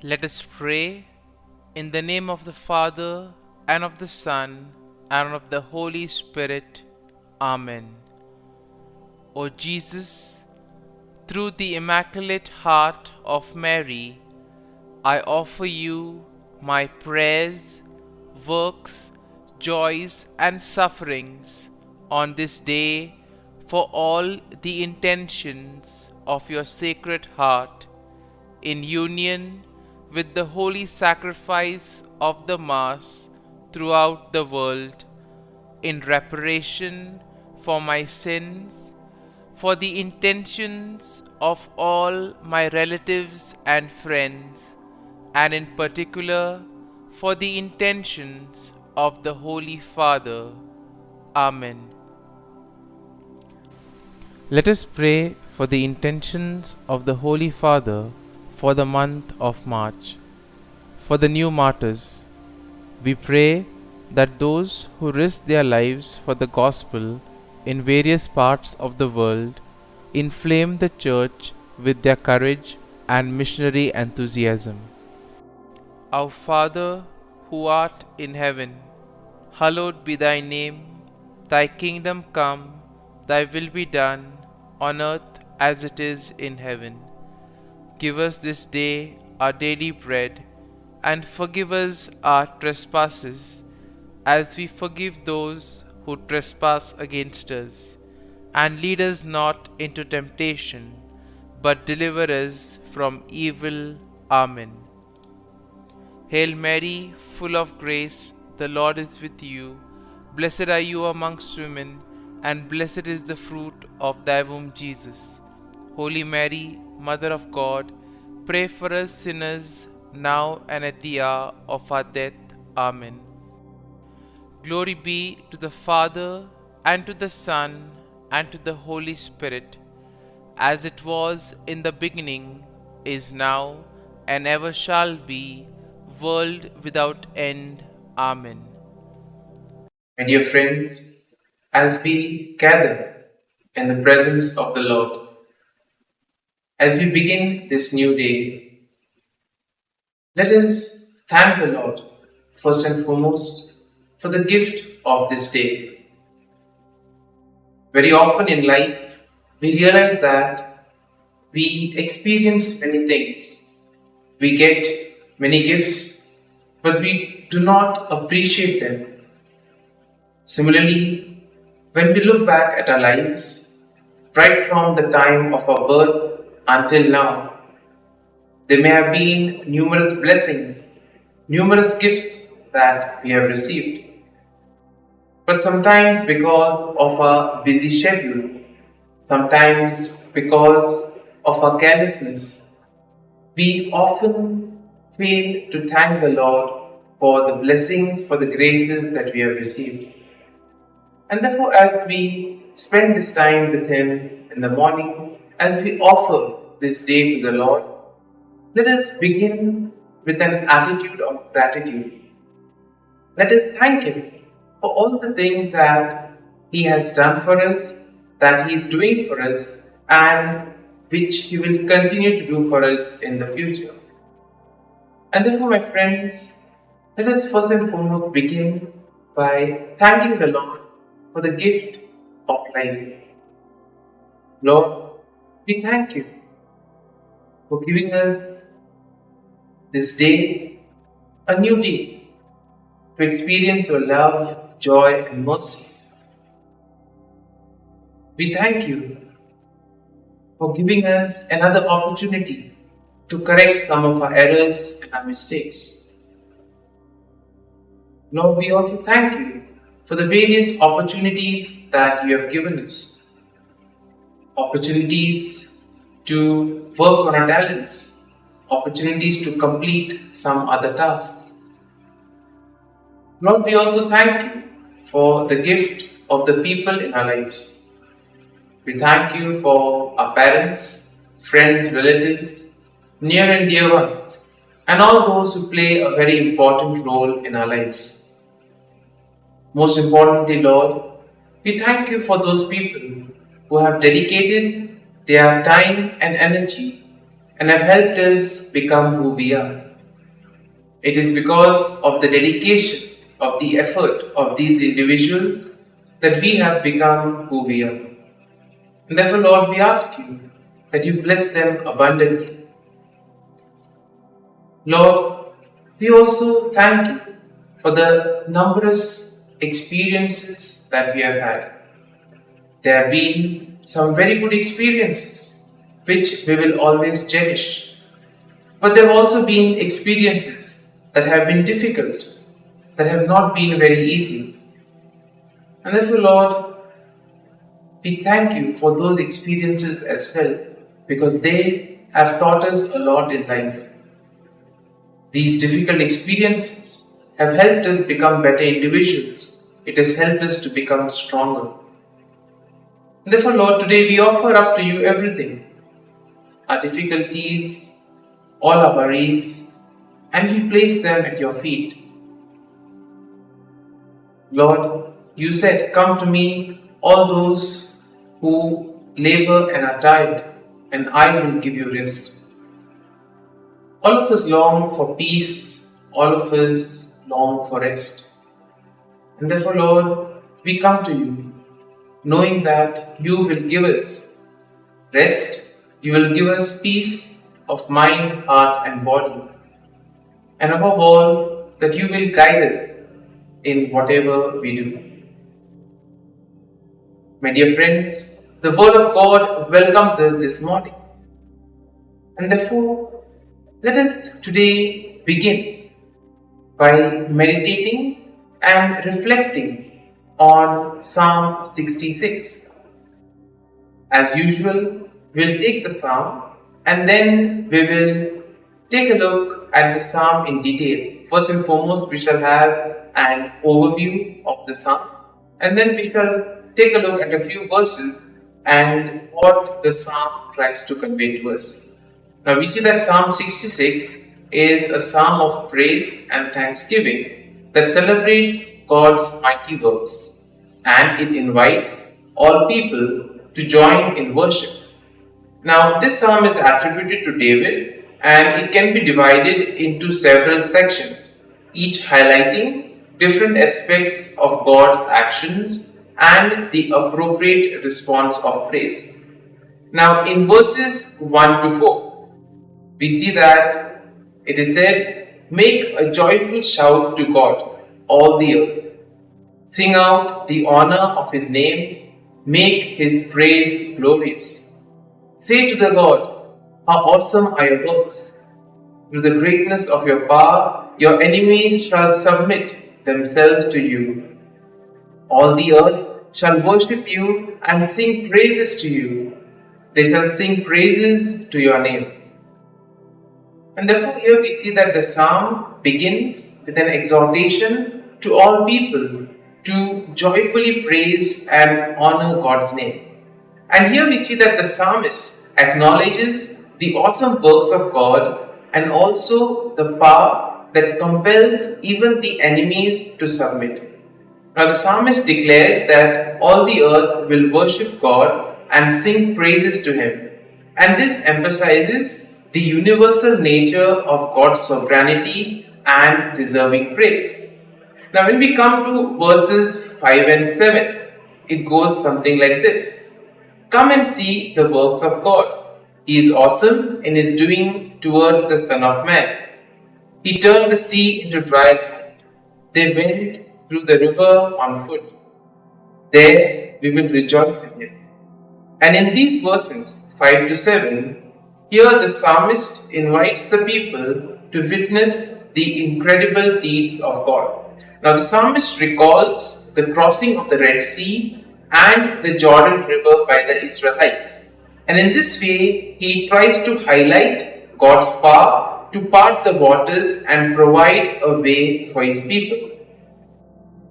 Let us pray in the name of the Father, and of the Son, and of the Holy Spirit. Amen. O Jesus, through the Immaculate Heart of Mary, I offer you my prayers, works, joys, and sufferings on this day for all the intentions of your Sacred Heart, in union with the holy sacrifice of the Mass throughout the world, in reparation for my sins, for the intentions of all my relatives and friends, and in particular for the intentions of the Holy Father. Amen. Let us pray for the intentions of the Holy Father for the month of March. For the new martyrs, we pray that those who risk their lives for the gospel in various parts of the world inflame the Church with their courage and missionary enthusiasm. Our Father, who art in heaven, hallowed be thy name. Thy kingdom come, thy will be done, on earth as it is in heaven. Give us this day our daily bread, and forgive us our trespasses, as we forgive those who trespass against us. And lead us not into temptation, but deliver us from evil. Amen. Hail Mary, full of grace, the Lord is with you. Blessed are you amongst women, and blessed is the fruit of thy womb, Jesus. Holy Mary, Mother of God, pray for us sinners, now and at the hour of our death. Amen. Glory be to the Father, and to the Son, and to the Holy Spirit, as it was in the beginning, is now, and ever shall be, world without end. Amen. My dear friends, as we gather in the presence of the Lord, as we begin this new day, let us thank the Lord first and foremost for the gift of this day. Very often in life, we realize that we experience many things, we get many gifts, but we do not appreciate them. Similarly, when we look back at our lives, right from the time of our birth until now, there may have been numerous blessings, numerous gifts that we have received. But sometimes because of our busy schedule, sometimes because of our carelessness, we often fail to thank the Lord for the blessings, for the graces that we have received. And therefore, as we spend this time with Him in the morning, as we offer this day to the Lord, let us begin with an attitude of gratitude. Let us thank Him for all the things that He has done for us, that He is doing for us, and which He will continue to do for us in the future. And therefore, my friends, let us first and foremost begin by thanking the Lord for the gift of life. Lord, we thank you for giving us this day, a new day, to experience your love, joy, and mercy. We thank you for giving us another opportunity to correct some of our errors and our mistakes. Lord, we also thank you for the various opportunities that you have given us. Opportunities to work on our talents, opportunities to complete some other tasks. Lord, we also thank you for the gift of the people in our lives. We thank you for our parents, friends, relatives, near and dear ones, and all those who play a very important role in our lives. Most importantly, Lord, we thank you for those people who have dedicated their time and energy and have helped us become who we are. It is because of the dedication, of the effort of these individuals that we have become who we are. And therefore, Lord, we ask you that you bless them abundantly. Lord, we also thank you for the numerous experiences that we have had. There have been some very good experiences which we will always cherish. But there have also been experiences that have been difficult, that have not been very easy. And therefore, Lord, we thank you for those experiences as well, because they have taught us a lot in life. These difficult experiences have helped us become better individuals. It has helped us to become stronger. And therefore, Lord, today we offer up to you everything, our difficulties, all our worries, and we place them at your feet. Lord, you said, come to me, all those who labor and are tired, and I will give you rest. All of us long for peace, all of us long for rest. And therefore, Lord, we come to you, knowing that you will give us rest, you will give us peace of mind, heart, and body. And above all, that you will guide us in whatever we do. My dear friends, the Word of God welcomes us this morning. And therefore, let us today begin by meditating and reflecting on Psalm 66. As usual, we'll take the Psalm and then we will take a look at the Psalm in detail. First and foremost, we shall have an overview of the Psalm, and then we shall take a look at a few verses and what the Psalm tries to convey to us. Now we see that Psalm 66 is a psalm of praise and thanksgiving that celebrates God's mighty works, and it invites all people to join in worship. Now this psalm is attributed to David, and it can be divided into several sections, each highlighting different aspects of God's actions and the appropriate response of praise. Now in verses 1 to 4, we see that it is said, make a joyful shout to God, all the earth. Sing out the honor of his name, make his praise glorious. Say to the Lord, how awesome are your works. Through the greatness of your power, your enemies shall submit themselves to you. All the earth shall worship you and sing praises to you. They shall sing praises to your name. And therefore here we see that the psalm begins with an exhortation to all people to joyfully praise and honor God's name. And here we see that the psalmist acknowledges the awesome works of God and also the power that compels even the enemies to submit. Now the psalmist declares that all the earth will worship God and sing praises to him. And this emphasizes the universal nature of God's sovereignty and deserving praise. Now when we come to verses 5 and 7, it goes something like this. Come and see the works of God. He is awesome in his doing toward the Son of Man. He turned the sea into dry land. They went through the river on foot. There we will rejoice in him. And in these verses 5 to 7, here the psalmist invites the people to witness the incredible deeds of God. Now the psalmist recalls the crossing of the Red Sea and the Jordan River by the Israelites. And in this way, he tries to highlight God's power to part the waters and provide a way for his people.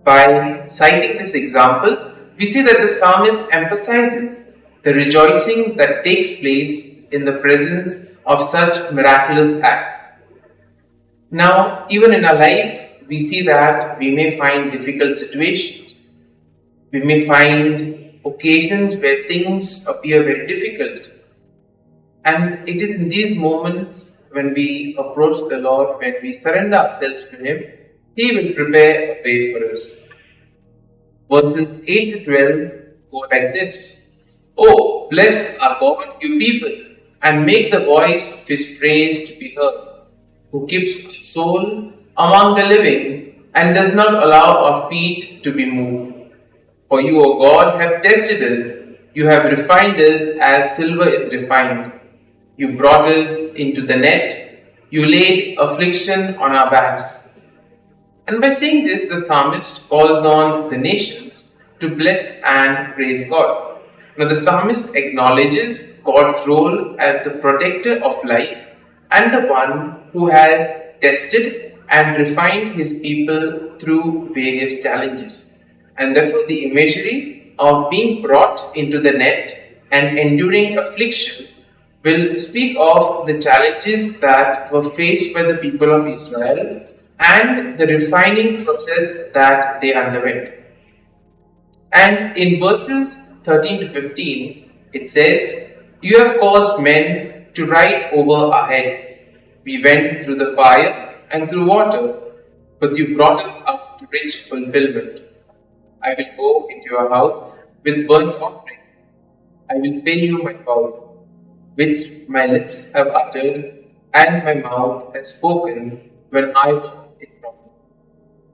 By citing this example, we see that the psalmist emphasizes the rejoicing that takes place in the presence of such miraculous acts. Now, even in our lives, we see that we may find difficult situations. We may find occasions where things appear very difficult. And it is in these moments when we approach the Lord, when we surrender ourselves to Him, He will prepare a way for us. Verses 8 to 12 go like this: Oh, bless our God, you people, and make the voice of His praise to be heard, who keeps our soul among the living and does not allow our feet to be moved. For you, O God, have tested us, you have refined us as silver is refined. You brought us into the net, you laid affliction on our backs. And by saying this, the psalmist calls on the nations to bless and praise God. Now, the psalmist acknowledges God's role as the protector of life and the one who has tested and refined his people through various challenges. And therefore, the imagery of being brought into the net and enduring affliction will speak of the challenges that were faced by the people of Israel and the refining process that they underwent. And in verses 13 to 15, it says, You have caused men to ride over our heads. We went through the fire and through water, but you brought us up to rich fulfillment. I will go into your house with burnt offering. I will pay you my vow, which my lips have uttered and my mouth has spoken when I was in trouble.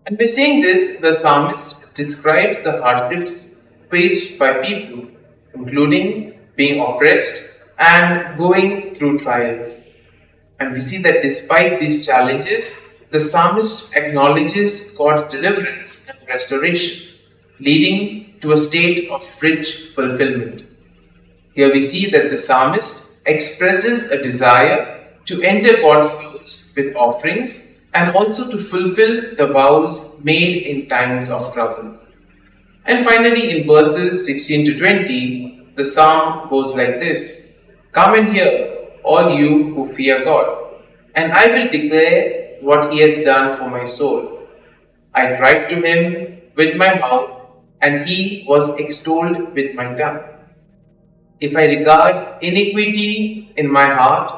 And by saying this, the psalmist describes the hardships faced by people, including being oppressed and going through trials. And we see that despite these challenges, the psalmist acknowledges God's deliverance and restoration, leading to a state of rich fulfillment. Here we see that the psalmist expresses a desire to enter God's house with offerings and also to fulfill the vows made in times of trouble. And finally, in verses 16 to 20, the psalm goes like this: Come and hear, all you who fear God, and I will declare what He has done for my soul. I cried to Him with my mouth, and He was extolled with my tongue. If I regard iniquity in my heart,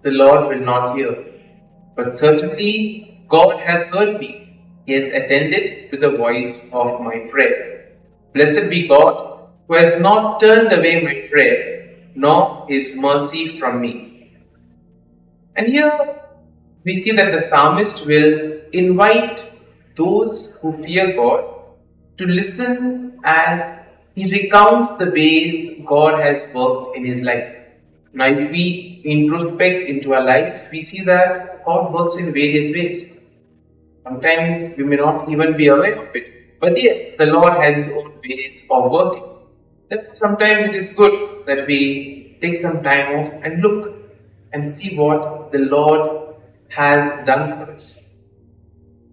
the Lord will not hear. But certainly God has heard me. He has attended to the voice of my prayer. Blessed be God, who has not turned away my prayer, nor His mercy from me. And here we see that the psalmist will invite those who fear God to listen as he recounts the ways God has worked in his life. Now, if we introspect into our lives, we see that God works in various ways. Sometimes we may not even be aware of it. But yes, the Lord has His own ways of working. Therefore, sometimes it is good that we take some time off and look and see what the Lord has done for us.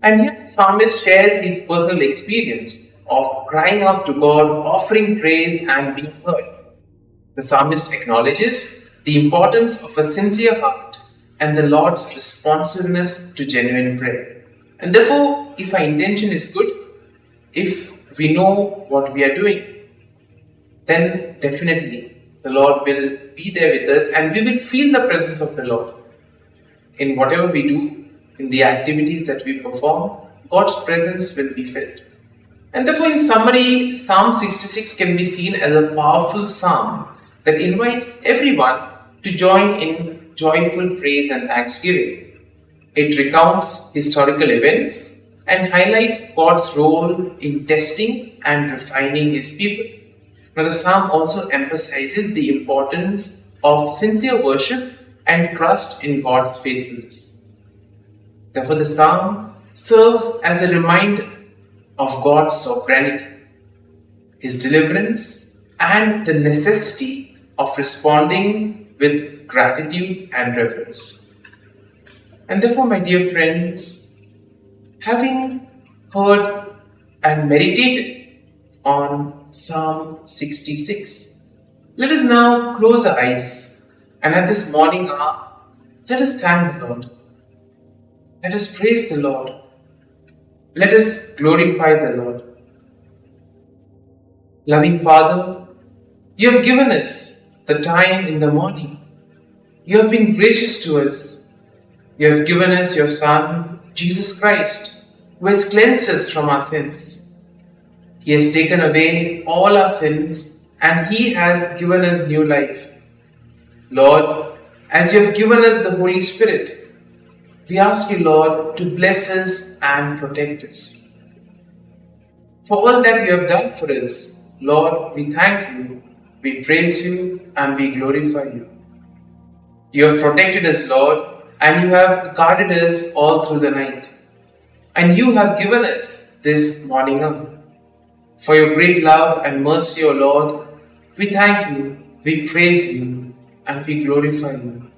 And here the psalmist shares his personal experience of crying out to God, offering praise and being heard. The psalmist acknowledges the importance of a sincere heart and the Lord's responsiveness to genuine prayer. And therefore, if our intention is good, if we know what we are doing, then definitely the Lord will be there with us and we will feel the presence of the Lord. In whatever we do, in the activities that we perform, God's presence will be felt. And therefore, in summary, Psalm 66 can be seen as a powerful psalm that invites everyone to join in joyful praise and thanksgiving. It recounts historical events and highlights God's role in testing and refining His people. Now, the psalm also emphasizes the importance of sincere worship and trust in God's faithfulness. Therefore, the psalm serves as a reminder of God's sovereignty, His deliverance, and the necessity of responding with gratitude and reverence. And therefore, my dear friends, having heard and meditated on Psalm 66, let us now close our eyes and at this morning hour, let us thank the Lord. Let us praise the Lord. Let us glorify the Lord. Loving Father, You have given us the time in the morning You have been gracious to us. You have given us your Son, Jesus Christ, who has cleansed us from our sins. He has taken away all our sins and He has given us new life. Lord, as you have given us the Holy Spirit, we ask you, Lord, to bless us and protect us. For all that you have done for us, Lord, we thank you, we praise you, and we glorify you. You have protected us, Lord, and you have guarded us all through the night. And you have given us this morning up. For your great love and mercy, O Lord, we thank you, we praise you, and we glorify you.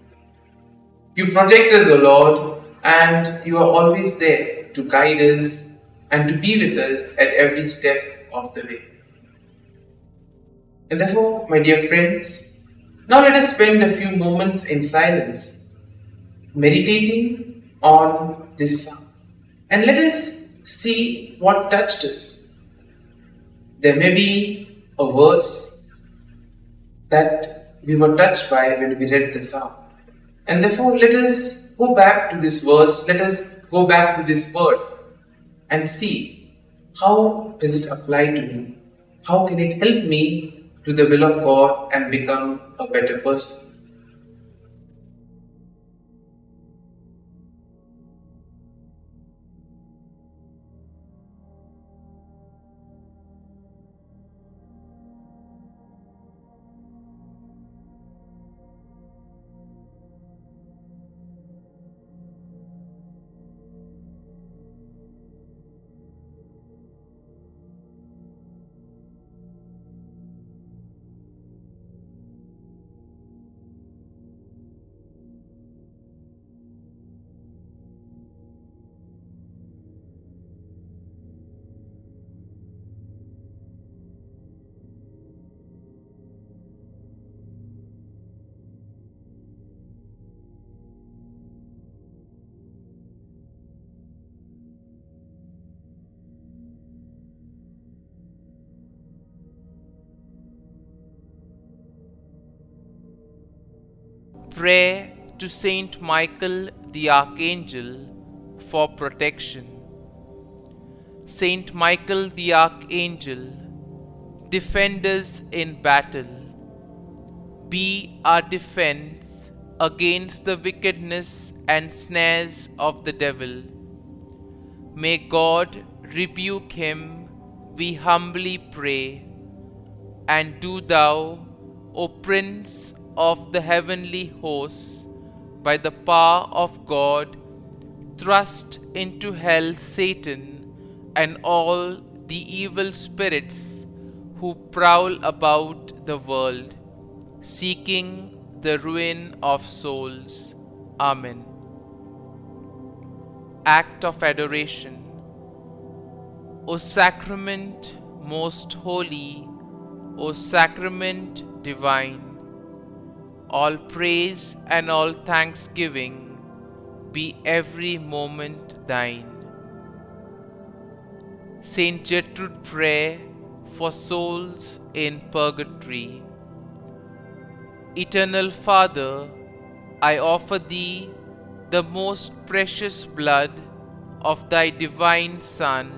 You protect us, O Lord, and you are always there to guide us and to be with us at every step of the way. And therefore, my dear friends, now let us spend a few moments in silence, meditating on this psalm. And let us see what touched us. There may be a verse that we were touched by when we read the psalm. And therefore, let us go back to this verse, let us go back to this word and see how does it apply to me? How can it help me to the will of God and become a better person? Pray to Saint Michael the Archangel for protection. Saint Michael the Archangel, defend us in battle. Be our defense against the wickedness and snares of the devil. May God rebuke him, we humbly pray. And do thou, O Prince of the heavenly hosts, by the power of God, thrust into hell Satan and all the evil spirits who prowl about the world, seeking the ruin of souls. Amen. Act of Adoration. O Sacrament most holy, O Sacrament divine, all praise and all thanksgiving be every moment thine. Saint Gertrude, pray for souls in purgatory. Eternal Father, I offer thee the most precious blood of thy divine Son,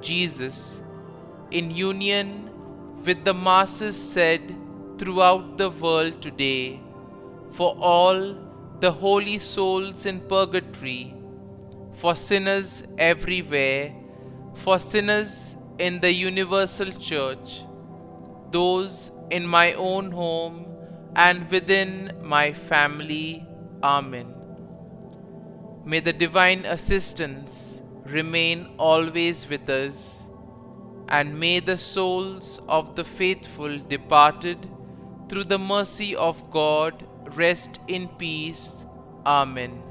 Jesus, in union with the masses said throughout the world today, for all the holy souls in purgatory, for sinners everywhere, for sinners in the universal church, those in my own home and within my family. Amen. May the divine assistance remain always with us, and may the souls of the faithful departed through the mercy of God rest in peace. Amen.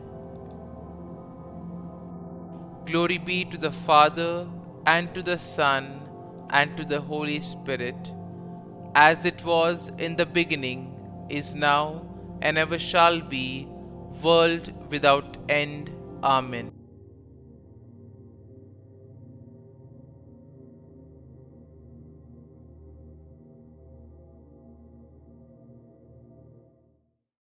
Glory be to the Father, and to the Son, and to the Holy Spirit, as it was in the beginning, is now, and ever shall be, world without end. Amen.